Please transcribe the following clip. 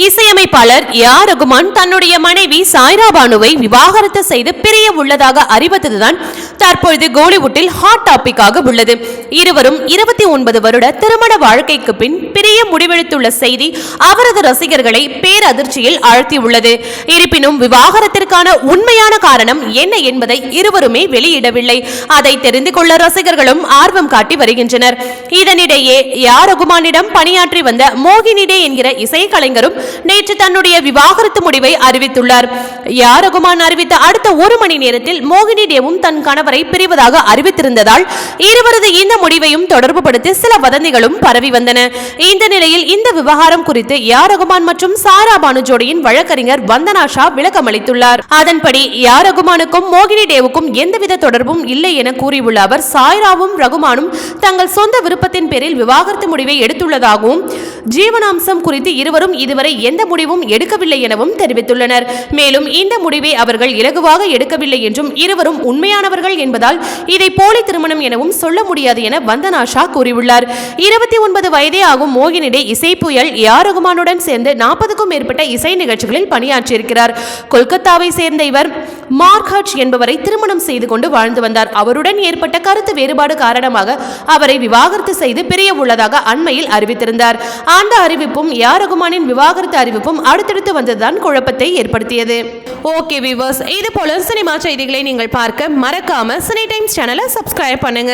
இசையமைப்பாளர் A R Rahman தன்னுடைய மனைவி சாய்ரா பானுவை விவாகரத்து செய்து பிரிய உள்ளதாக அறிவித்ததுதான் தற்பொழுது கோலிவுட்டில் ஹாட் டாபிக்காக உள்ளது. இருவரும் 29 வருட திருமண வாழ்க்கைக்கு பின் பிரிய முடிவெடுத்துள்ள செய்தி அவரது ரசிகர்களை பேரதிர்ச்சியில் ஆழ்த்தியுள்ளது. இருப்பினும் விவாகரத்திற்கான உண்மையான காரணம் என்ன என்பதை இருவருமே வெளியிடவில்லை. அதை தெரிந்து கொள்ள ரசிகர்களும் ஆர்வம் காட்டி வருகின்றனர். இதனிடையே ஏ ஆர் ரகுமானிடம் பணியாற்றி வந்த மோகினி டே என்கிற இசைக்கலைஞரும் நேற்று தன்னுடைய விவாகரத்து முடிவை அறிவித்துள்ளார். ஏ ஆர் ரகுமான் அறிவித்த அடுத்த 1 மணி நேரத்தில் மோகினி டேவும் தன் கணவரை பிரிவதாக அறிவித்திருந்ததால் இருவரது இந்த முடிவையும் தொடர்புபடுத்தி சில வதந்திகளும் பரவி வந்தன. இந்த நிலையில் இந்த விவகாரம் குறித்து ஏ ஆர் ரகுமான் மற்றும் சாய்ரா பானு ஜோடியின் வழக்கறிஞர் வந்தனா ஷா விளக்கம் அளித்துள்ளார். அதன்படி ஏ ஆர் ரகுமானுக்கும் மோகினி டேவுக்கும் எந்தவித தொடர்பும் இல்லை என கூறியுள்ள அவர், சாய்ராவும் ரகுமானும் தங்கள் சொந்த விருப்பத்தின் பேரில் விவாகரத்து முடிவை எடுத்துள்ளதாகவும் ஜீவனாம்சம் குறித்து இருவரும் இதுவரை எந்த முடிவும் எடுக்கவில்லை எனவும் தெரிவித்துள்ளனர். மேலும் இந்த முடிவை அவர்கள் இலகுவாக எடுக்கவில்லை என்றும் இருவரும் உண்மையானவர்கள் என்பதால் இதை போலி திருமணம் எனவும் சொல்ல முடியாது என வந்தனா ஷா கூறியுள்ளார். 29 வயதே ஆகும் மோகினி டே இசை புயல் ஏ ஆர் ரகுமானுடன் சேர்ந்து 40க்கும் மேற்பட்ட இசை நிகழ்ச்சிகளில் பணியாற்றியிருக்கிறார். கொல்கத்தாவை சேர்ந்த இவர் மார்க் ஹட்ச் என்பவரை திருமணம் செய்து கொண்டு வாழ்ந்து வந்தார். அவருடன் ஏற்பட்ட கருத்து வேறுபாடு காரணமாக அவரை விவாகரத்து செய்து பிரிய உள்ளதாக அண்மையில் அறிவித்திருந்தார். அந்த அறிவிப்பும் ஏ ஆர் ரகுமானின் விவாகரத்து அறிவிப்பும் அடுத்தடுத்து வந்ததுதான் குழப்பத்தை ஏற்படுத்தியது. ஓகே வியூவர்ஸ், இது போல சினிமா செய்திகளை நீங்கள் பார்க்க மறக்காம சினி டைம்ஸ் சேனலை சப்ஸ்கிரைப் பண்ணுங்க.